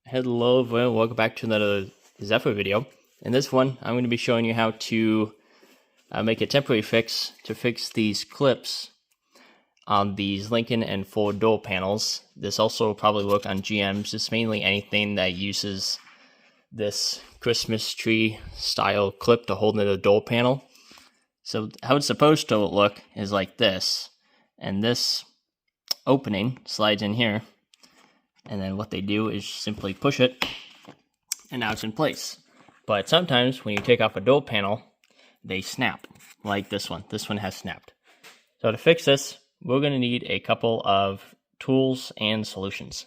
Hello everyone, welcome back to another Zephyr video. In this one, I'm going to be showing you how to make a temporary fix to fix these clips on these Lincoln and Ford door panels. This also will probably work on GMs, just mainly anything that uses this Christmas tree style clip to hold in the door panel. So how it's supposed to look is like this, and this opening slides in here. And then what they do is simply push it, and now it's in place. But sometimes when you take off a door panel, they snap, like this one. This one has snapped. So to fix this, we're going to need a couple of tools and solutions.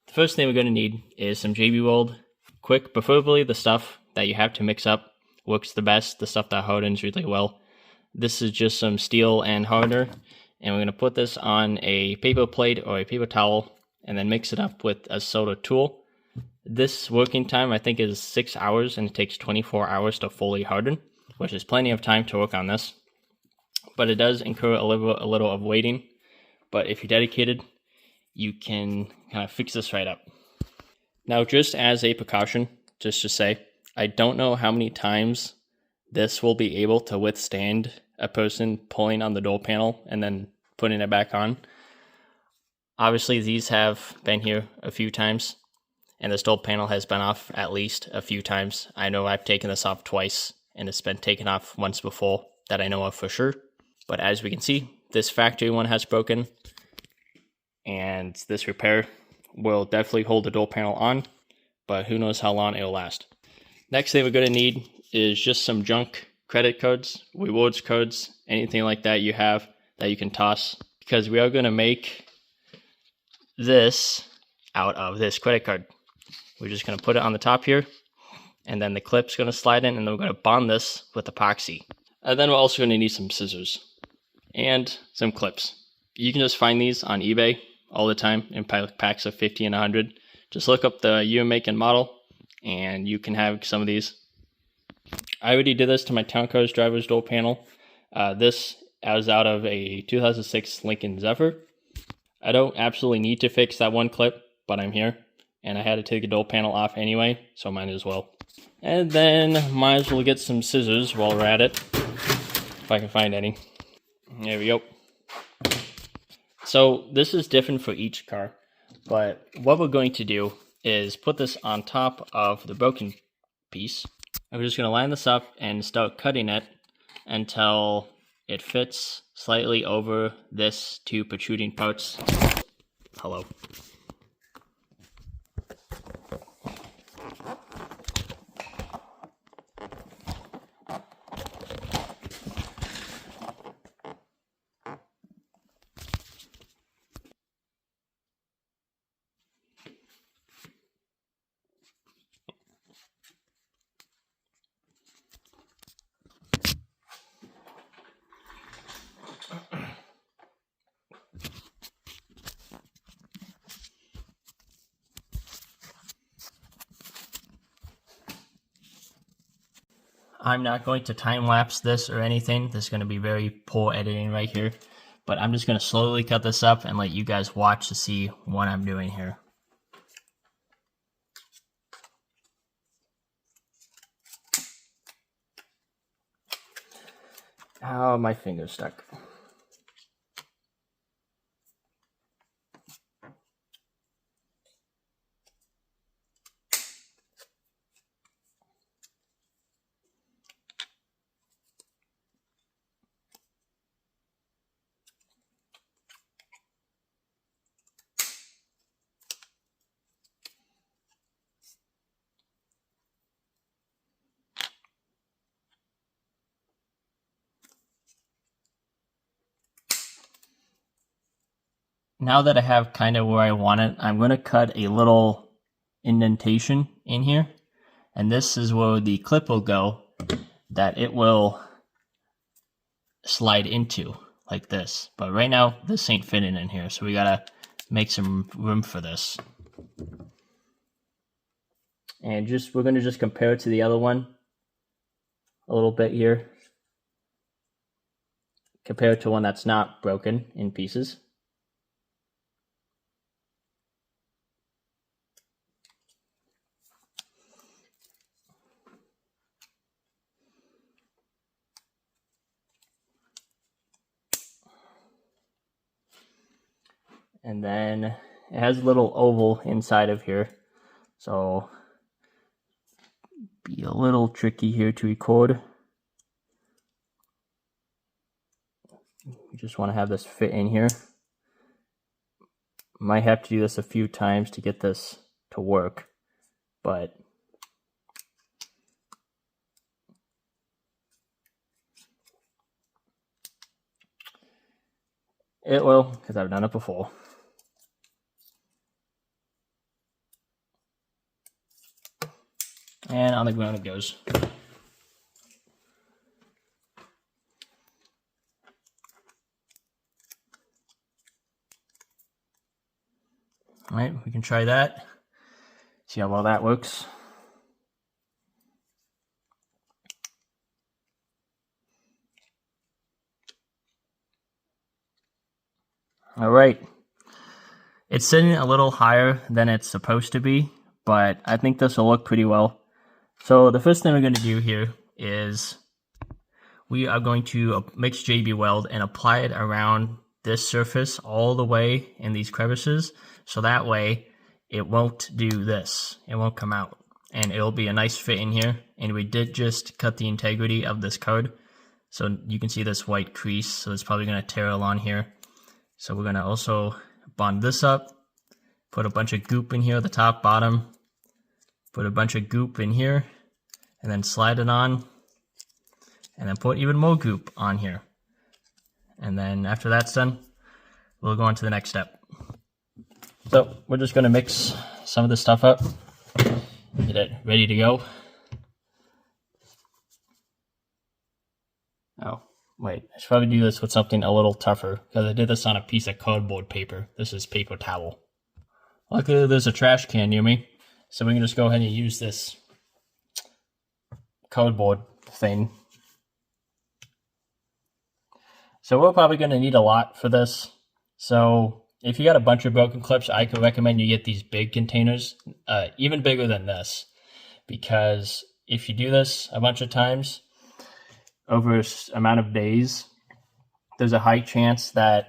The first thing we're going to need is some JB Weld quick, preferably the stuff that you have to mix up works the best, the stuff that hardens really well. This is just some steel and hardener, and we're going to put this on a paper plate or a paper towel and then mix it up with a soda tool. This working time I think is 6 hours, and it takes 24 hours to fully harden, which is plenty of time to work on this. But it does incur a little of waiting, but if you're dedicated, you can kind of fix this right up. Now, just as a precaution, just to say, I don't know how many times this will be able to withstand a person pulling on the door panel and then putting it back on. Obviously, these have been here a few times, and this door panel has been off at least a few times. I know I've taken this off twice, and it's been taken off once before that I know of for sure. But as we can see, this factory one has broken, and this repair will definitely hold the door panel on, but who knows how long it'll last. Next thing we're going to need is just some junk credit cards, rewards cards, anything like that you have that you can toss, because we are going to make this out of this credit card. We're just going to put it on the top here, and then the clip's going to slide in, and then we're going to bond this with epoxy. And then we're also going to need some scissors and some clips. You can just find these on eBay all the time in packs of 50 and 100. Just look up the year, make, and model, and you can have some of these. I already did this to my Town Cars driver's door panel. This is out of a 2006 Lincoln Zephyr. I don't absolutely need to fix that one clip, but I'm here, and I had to take the door panel off anyway, so might as well. And then might as well get some scissors while we're at it, if I can find any. There we go. So this is different for each car, but what we're going to do is put this on top of the broken piece. I'm just going to line this up and start cutting it until it fits slightly over this two protruding parts. Hello. I'm not going to time-lapse this or anything. This is going to be very poor editing right here. But I'm just going to slowly cut this up and let you guys watch to see what I'm doing here. Oh, my finger's stuck. Now that I have kind of where I want it, I'm going to cut a little indentation in here. And this is where the clip will go, that it will slide into, like this. But right now, this ain't fitting in here, so we got to make some room for this. And we're going to just compare it to the other one a little bit here. Compare it to one that's not broken in pieces. And then it has a little oval inside of here, so be a little tricky here to record. You just want to have this fit in here. Might have to do this a few times to get this to work, but it will, because I've done it before. And on the ground it goes. All right, we can try that. See how well that works. All right. It's sitting a little higher than it's supposed to be, but I think this will look pretty well. So the first thing we're going to do here is we are going to mix JB Weld and apply it around this surface all the way in these crevices, so that way it won't do this. It won't come out, and it'll be a nice fit in here. And we did just cut the integrity of this card, so you can see this white crease, so it's probably going to tear along here. So we're going to also bond this up, put a bunch of goop in here, the top, bottom, put a bunch of goop in here, and then slide it on, and then put even more goop on here. And then after that's done, we'll go on to the next step. So we're just going to mix some of this stuff up, get it ready to go. Oh, wait, I should probably do this with something a little tougher, because I did this on a piece of cardboard paper. This is paper towel. Luckily there's a trash can near me, so we can just go ahead and use this cardboard thing. So we're probably going to need a lot for this. So if you got a bunch of broken clips, I could recommend you get these big containers, even bigger than this, because if you do this a bunch of times over an amount of days, there's a high chance that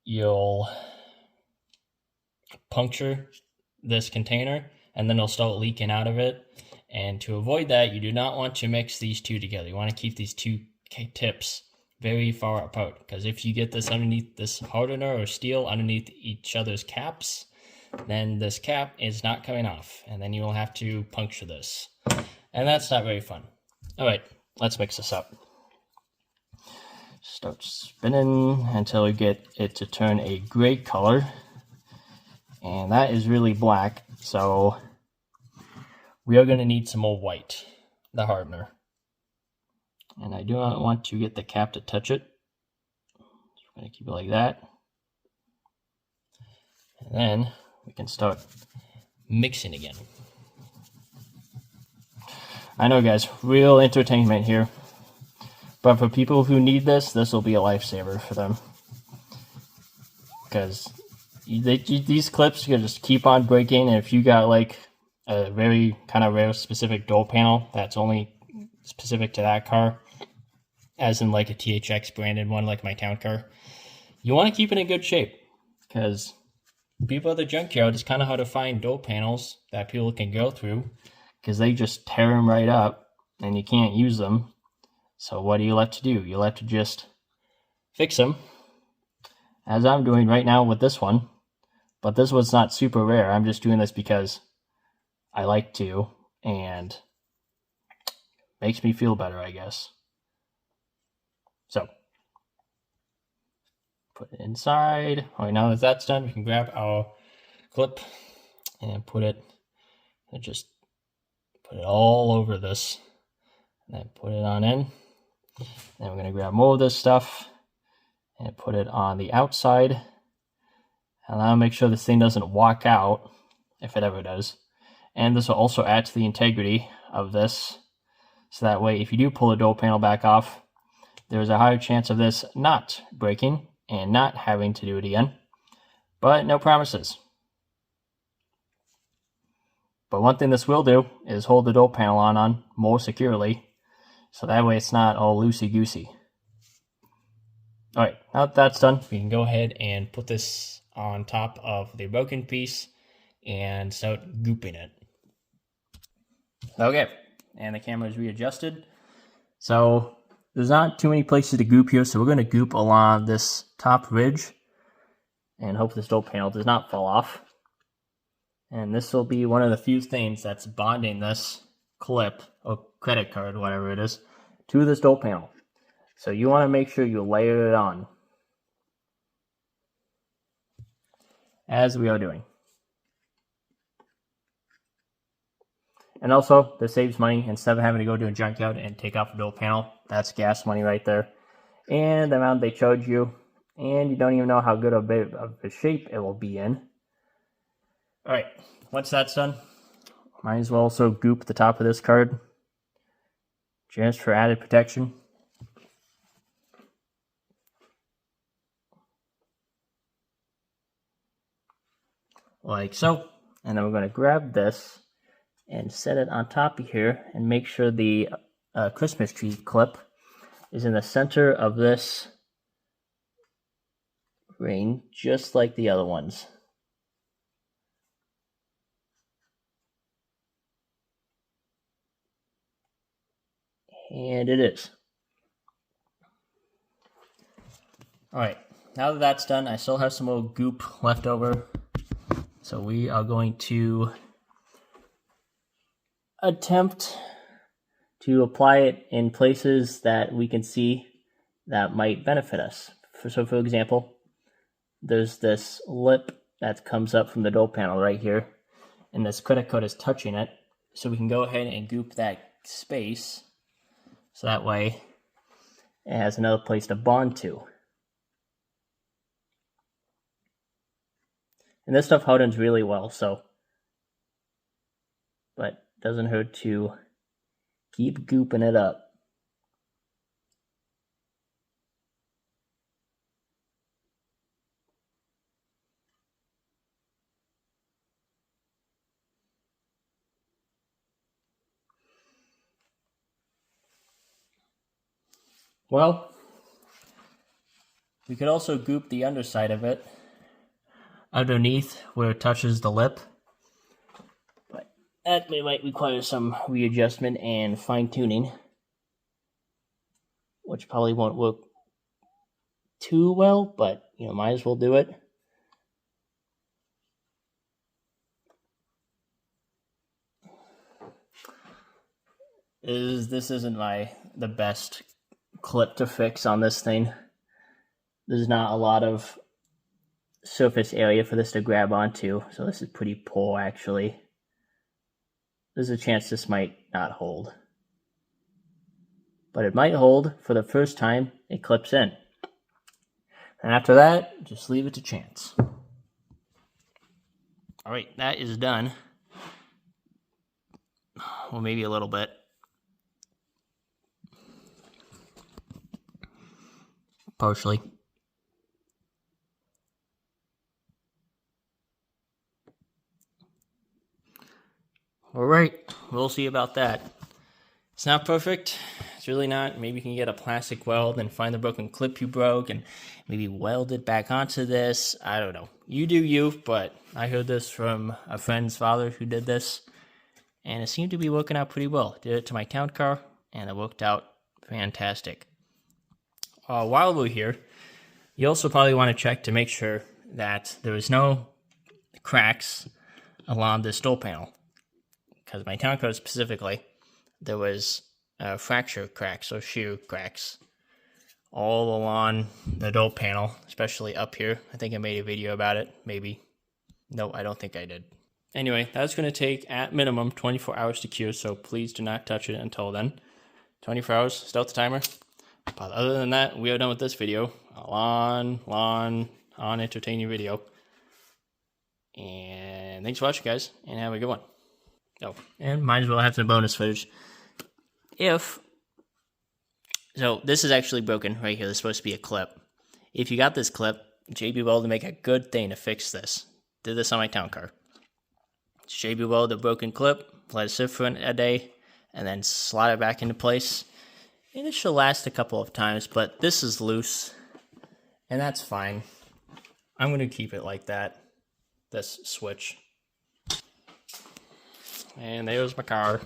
you'll puncture this container and then it'll start leaking out of it. And to avoid that, you do not want to mix these two together. You want to keep these two tips very far apart, because if you get this underneath this hardener or steel underneath each other's caps, then this cap is not coming off, and then you will have to puncture this, and that's not very fun. All right, let's mix this up. Start spinning until we get it to turn a gray color, and that is really black, so we are going to need some more white, the hardener. And I do not want to get the cap to touch it. So I'm going to keep it like that. And then we can start mixing again. I know, guys, real entertainment here. But for people who need this, this will be a lifesaver for them. Because these clips can just keep on breaking. And if you got like a very kind of rare specific door panel that's only specific to that car, as in like a THX branded one like my town car, you want to keep it in good shape, because people at the junkyard, it's kind of hard to find door panels that people can go through, because they just tear them right up and you can't use them. So what do you left to do? You left to just fix them, as I'm doing right now with this one. But this one's not super rare. I'm just doing this because I like to, and makes me feel better, I guess. So, put it inside. All right, now that that's done, we can grab our clip and put it, and just put it all over this. And then put it on in. Then we're going to grab more of this stuff and put it on the outside. And I'll make sure this thing doesn't walk out, if it ever does. And this will also add to the integrity of this. So that way, if you do pull the door panel back off, there's a higher chance of this not breaking and not having to do it again. But no promises. But one thing this will do is hold the door panel on more securely. So that way it's not all loosey-goosey. Alright, now that that's done, we can go ahead and put this on top of the broken piece and start gooping it. Okay, and the camera is readjusted. So there's not too many places to goop here, so we're going to goop along this top ridge and hope this door panel does not fall off. And this will be one of the few things that's bonding this clip or credit card, whatever it is, to this door panel. So you want to make sure you layer it on, as we are doing. And also, this saves money instead of having to go to a junkyard and take off a door panel. That's gas money right there. And the amount they charge you, and you don't even know how good a bit of a shape it will be in. Alright, once that's done, might as well also goop the top of this card, just for added protection. Like so. And then we're going to grab this and set it on top of here and make sure the Christmas tree clip is in the center of this ring, just like the other ones. And it is. Alright, now that that's done, I still have some more goop left over. So we are going to attempt to apply it in places that we can see that might benefit us. So for example, there's this lip that comes up from the door panel right here, and this credit card is touching it. So we can go ahead and goop that space, so that way it has another place to bond to. And this stuff hardens really well, so, but doesn't hurt to keep gooping it up. Well, we could also goop the underside of it underneath where it touches the lip, but that might require some readjustment and fine-tuning, which probably won't work too well, but you know, might as well do it. This isn't the best clip to fix on this thing. There's not a lot of surface area for this to grab onto, so this is pretty poor actually. There's a chance this might not hold, but it might hold for the first time it clips in, and after that just leave it to chance. Alright, that is done. Well, maybe a little bit. Partially. Alright, we'll see about that. It's not perfect. It's really not. Maybe you can get a plastic weld and find the broken clip you broke and maybe weld it back onto this. I don't know. You do you, but I heard this from a friend's father who did this, and it seemed to be working out pretty well. Did it to my town car, and it worked out fantastic. While we're here, you also probably want to check to make sure that there is no cracks along this door panel. Because my town car specifically, there was fracture cracks or shear cracks all along the door panel, especially up here. I think I made a video about it, maybe. No, I don't think I did. Anyway, that's going to take, at minimum, 24 hours to cure, so please do not touch it until then. 24 hours, start the timer. But other than that, we are done with this video. A long, entertaining video. And thanks for watching, guys, and have a good one. Oh, and might as well have some bonus footage. So this is actually broken right here. This is supposed to be a clip. If you got this clip, JB Weld to make a good thing to fix this. Did this on my town car. JB Weld the broken clip, let it sit for a day, and then slide it back into place. And it should last a couple of times, but this is loose. and that's fine. I'm going to keep it like that, this switch. And there's my car.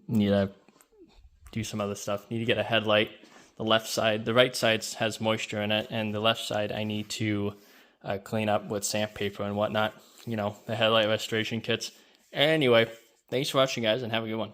Need to do some other stuff. Need to get a headlight. The left side, the right side has moisture in it, and the left side I need to clean up with sandpaper and whatnot. You know, the headlight restoration kits. Anyway, thanks for watching, guys, and have a good one.